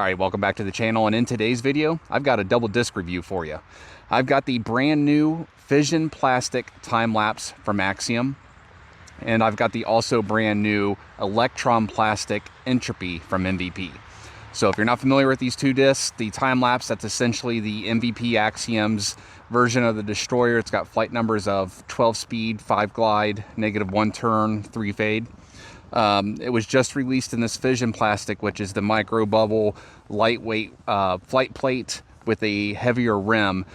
Alright, welcome back to the channel, and in today's video, I've got a double disc review for you. I've got the brand new Fission Plastic Time-Lapse from Axiom, and I've got the also brand new Electron Plastic Entropy from MVP. So if you're not familiar with these two discs, the Time-Lapse, that's essentially the MVP Axiom's version of the Destroyer. It's got flight numbers of 12 speed, 5 glide, -1 turn, 3 fade. It was just released in this Fission plastic, which is the micro bubble lightweight flight plate with a heavier rim.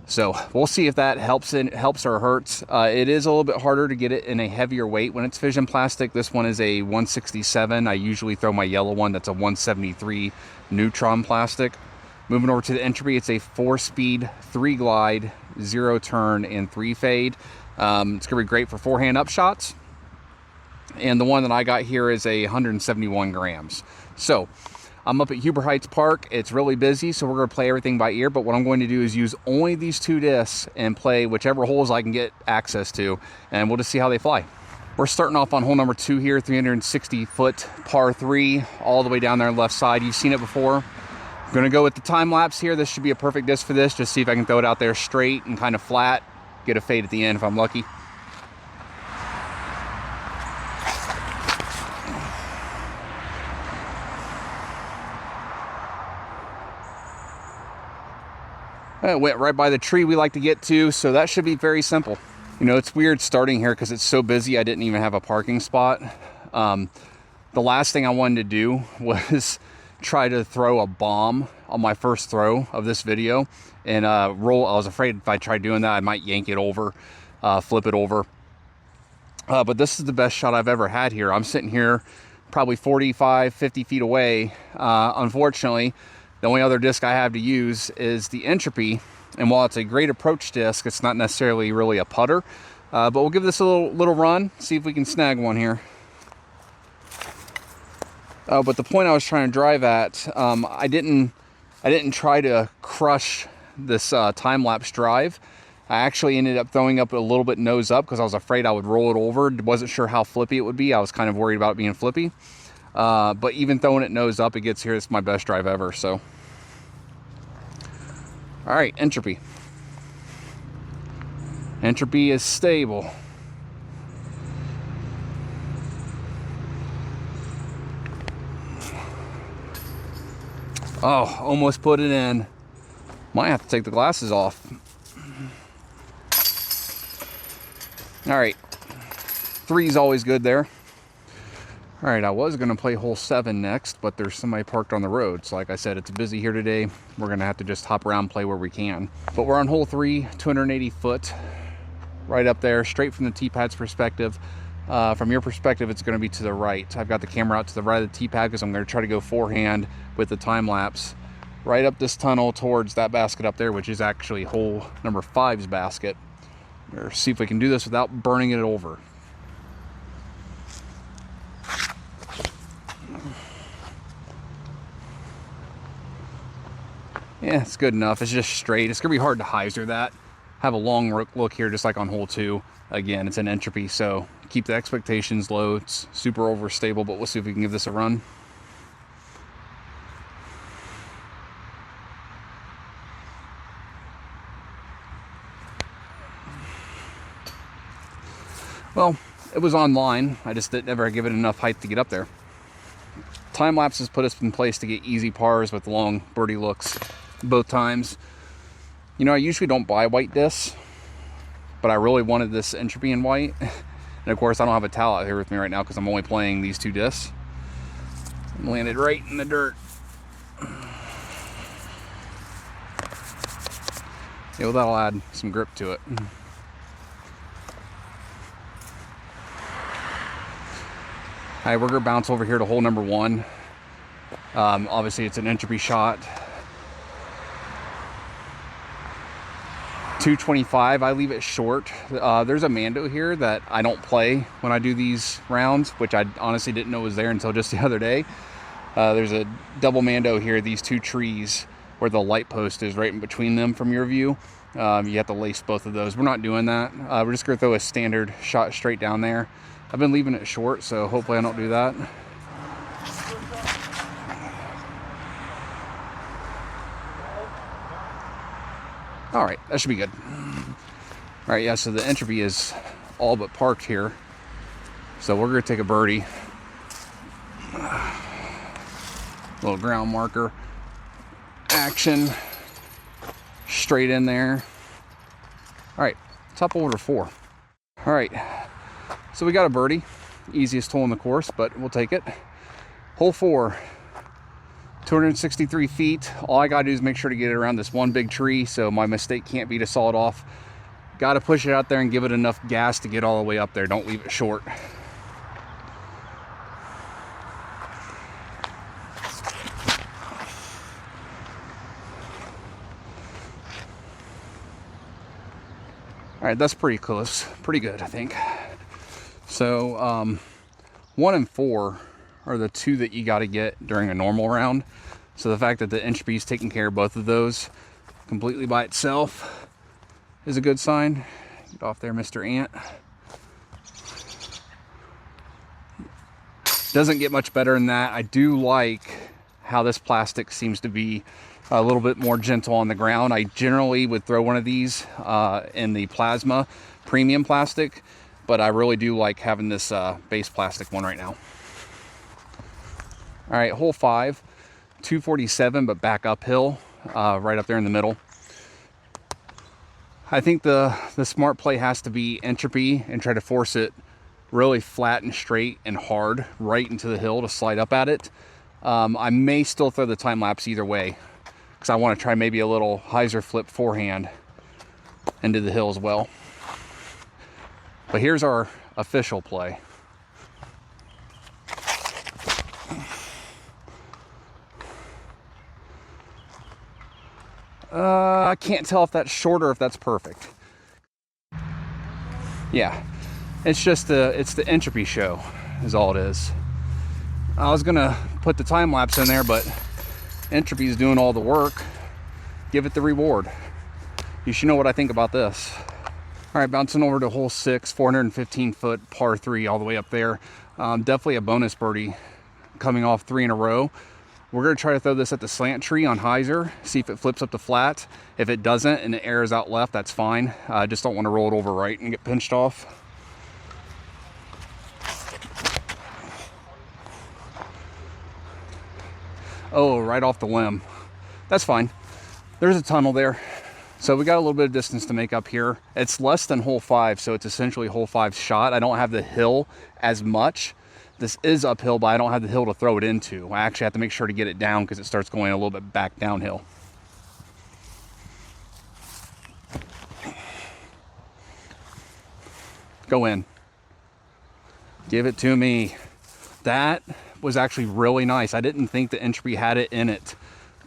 So we'll see if that helps or hurts. It is a little bit harder to get it in a heavier weight when it's Fission plastic. This one is a 167. I usually throw my yellow one that's a 173 Neutron plastic. Moving over to the Entropy, it's a 4-speed, 3 glide, 0 turn, and 3 fade. It's gonna be great for forehand upshots. And the one that I got here is a 171 grams. So I'm up at Huber Heights Park. It's really busy, so we're going to play everything by ear. But what I'm going to do is use only these two discs and play whichever holes I can get access to, and we'll just see how they fly. We're starting off on hole number 2 here, 360-foot par 3, all the way down there on the left side. You've seen it before. I'm going to go with the time-lapse here. This should be a perfect disc for this. Just see if I can throw it out there straight and kind of flat. Get a fade at the end if I'm lucky. It went right by the tree we like to get to, so that should be very simple. You know, it's weird starting here because it's so busy. I didn't even have a parking spot. The last thing I wanted to do was try to throw a bomb on my first throw of this video and roll. I was afraid if I tried doing that, I might yank it over, flip it over. But this is the best shot I've ever had here. I'm sitting here probably 45, 50 feet away. Unfortunately, the only other disc I have to use is the Entropy, and while it's a great approach disc, it's not necessarily really a putter. But we'll give this a little run, see if we can snag one here. But the point I was trying to drive at, I didn't try to crush this time-lapse drive. I actually ended up throwing up a little bit nose up because I was afraid I would roll it over. Wasn't sure how flippy it would be. I was kind of worried about it being flippy. But even throwing it nose up, it gets here. It's my best drive ever. So, all right, Entropy. Entropy is stable. Oh, almost put it in. Might have to take the glasses off. All right, 3 is always good there. All right, I was gonna play hole 7 next, but there's somebody parked on the road. So like I said, it's busy here today. We're gonna have to just hop around, play where we can. But we're on hole 3, 280 foot, right up there, straight from the tee pad's perspective. From your perspective, it's gonna be to the right. I've got the camera out to the right of the tee pad because I'm gonna try to go forehand with the time-lapse right up this tunnel towards that basket up there, which is actually hole number 5's basket. Or see if we can do this without burning it over. Yeah, it's good enough. It's just straight. It's gonna be hard to hyzer that. Have a long look here, just like on hole 2. Again, it's an Entropy, so keep the expectations low. It's super overstable, but we'll see if we can give this a run. Well, it was online. I just didn't ever give it enough height to get up there. Time-lapse has put us in place to get easy pars with long birdie looks both times. You know, I usually don't buy white discs, but I really wanted this Entropy in white. And of course, I don't have a towel out here with me right now because I'm only playing these two discs. I'm landed right in the dirt. Yeah, well, that'll add some grip to it. All right, we're gonna bounce over here to hole number 1. Obviously, it's an Entropy shot. 225, I leave it short. There's a Mando here that I don't play when I do these rounds, which I honestly didn't know was there until just the other day. There's a double Mando here, these 2 trees where the light post is right in between them from your view. You have to lace both of those. We're not doing that. We're just gonna throw a standard shot straight down there. I've been leaving it short, so hopefully I don't do that. All right, that should be good. All right, yeah, so the Entropy is all but parked here. So we're gonna take a birdie. Little ground marker. Action. Straight in there. All right, top over to 4. All right, so we got a birdie. Easiest hole in the course, but we'll take it. Hole 4. 263 feet. All I gotta do is make sure to get it around this one big tree, so my mistake can't be to saw it off. Gotta push it out there and give it enough gas to get all the way up there. Don't leave it short. All right, that's pretty close. Pretty good, I think. So 1 and 4 are the 2 that you got to get during a normal round. So the fact that the Entropy is taking care of both of those completely by itself is a good sign. Get off there, Mr. Ant. Doesn't get much better than that. I do like how this plastic seems to be a little bit more gentle on the ground. I generally would throw one of these in the plasma premium plastic, but I really do like having this base plastic one right now. All right, hole 5, 247, but back uphill, right up there in the middle. I think the smart play has to be Entropy and try to force it really flat and straight and hard right into the hill to slide up at it. I may still throw the time-lapse either way, because I want to try maybe a little hyzer flip forehand into the hill as well. But here's our official play. I can't tell if that's short or if that's perfect. Yeah, it's just it's the Entropy show is all it is. I was gonna put the time-lapse in there, but Entropy is doing all the work. Give it the reward. You should know what I think about this. All right, bouncing over to hole 6, 415 foot par 3 all the way up there. Definitely a bonus birdie coming off 3 in a row. We're gonna try to throw this at the slant tree on hyzer, see if it flips up to flat. If it doesn't and it airs out left, that's fine. I just don't want to roll it over right and get pinched off. Oh, right off the limb. That's fine. There's a tunnel there. So we got a little bit of distance to make up here. It's less than hole 5, so it's essentially hole 5's shot. I don't have the hill as much. This is uphill, but I don't have the hill to throw it into. I actually have to make sure to get it down because it starts going a little bit back downhill. Go in. Give it to me. That was actually really nice. I didn't think the Entropy had it in it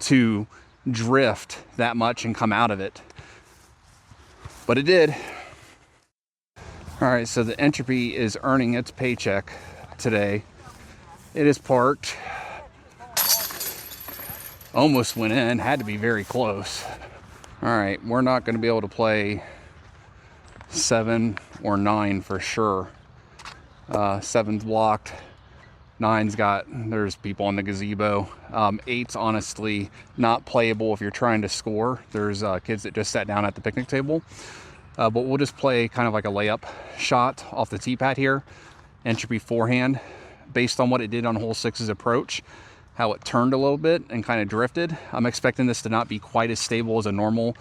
to drift that much and come out of it, but it did. All right, so the Entropy is earning its paycheck today. It is parked. Almost went in, had to be very close. All right, we're not going to be able to play 7 or 9 for sure. 7's blocked. 9's there's people in the gazebo. 8's honestly not playable if you're trying to score. There's kids that just sat down at the picnic table. But we'll just play kind of like a layup shot off the tee pad here. Entropy forehand, based on what it did on hole 6's approach, how it turned a little bit and kind of drifted. I'm expecting this to not be quite as stable as a normal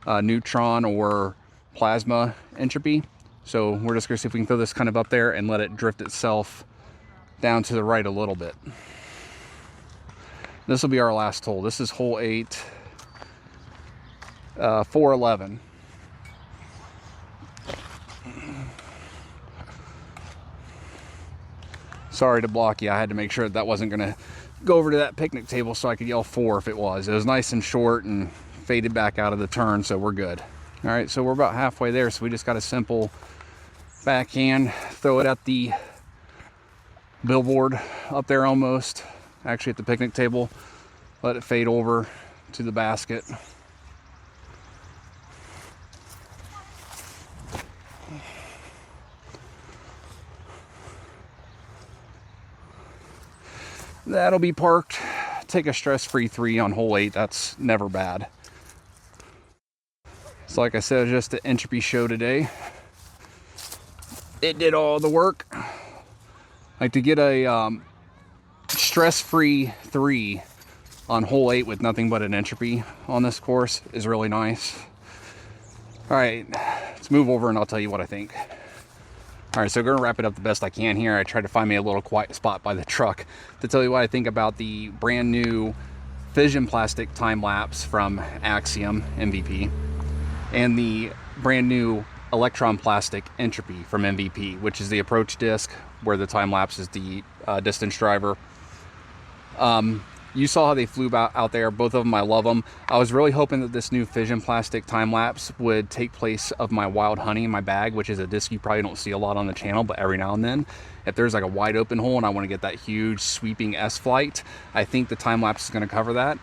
neutron or plasma Entropy. So we're just gonna see if we can throw this kind of up there and let it drift itself down to the right a little bit. This will be our last hole. This is hole 8, 411. Sorry to block you. I had to make sure that wasn't gonna go over to that picnic table so I could yell 4 if it was. It was nice and short and faded back out of the turn, so we're good. All right, so we're about halfway there, so we just got a simple backhand, throw it at the billboard up there almost, actually at the picnic table, let it fade over to the basket. That'll be parked. Take a stress-free 3 on hole 8. That's never bad. So like I said, it was just an Entropy show today. It did all the work. Like to get a stress-free 3 on hole 8 with nothing but an Entropy on this course is really nice. All right, let's move over and I'll tell you what I think. All right, so we're gonna wrap it up the best I can here. I tried to find me a little quiet spot by the truck to tell you what I think about the brand new Fission Plastic Time-Lapse from Axiom MVP and the brand new Electron Plastic Entropy from MVP, which is the approach disc where the time-lapse is the distance driver. You saw how they flew out there. Both of them, I love them. I was really hoping that this new Fission Plastic Time-Lapse would take place of my Wild Honey in my bag, which is a disc you probably don't see a lot on the channel, but every now and then, if there's like a wide open hole and I want to get that huge sweeping S-flight, I think the time-lapse is going to cover that.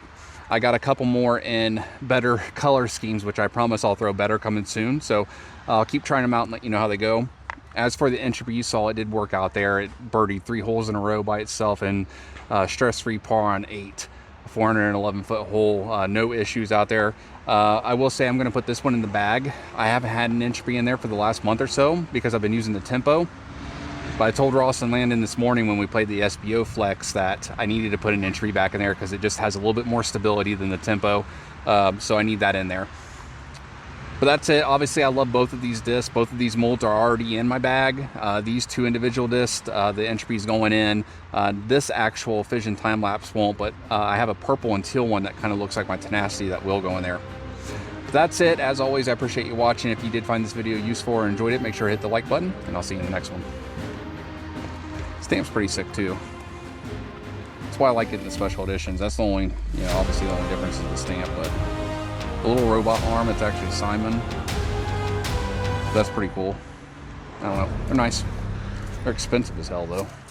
I got a couple more in better color schemes, which I promise I'll throw better coming soon. So I'll keep trying them out and let you know how they go. As for the Entropy, you saw it did work out there. It birdied 3 holes in a row by itself and stress-free par on 8, 411-foot hole. No issues out there. I will say I'm going to put this one in the bag. I haven't had an Entropy in there for the last month or so because I've been using the Tempo. But I told Ross and Landon this morning when we played the SBO Flex that I needed to put an Entropy back in there because it just has a little bit more stability than the Tempo. So I need that in there. But that's it. Obviously, I love both of these discs. Both of these molds are already in my bag. These 2 individual discs, the Entropy's going in. This actual Fission Time-Lapse won't, but I have a purple and teal one that kind of looks like my Tenacity that will go in there. But that's it. As always, I appreciate you watching. If you did find this video useful or enjoyed it, make sure to hit the like button, and I'll see you in the next one. Stamp's pretty sick, too. That's why I like getting the special editions. That's the only, obviously the only difference is the stamp, but the little robot arm, it's actually Simon. That's pretty cool. I don't know. They're nice. They're expensive as hell, though.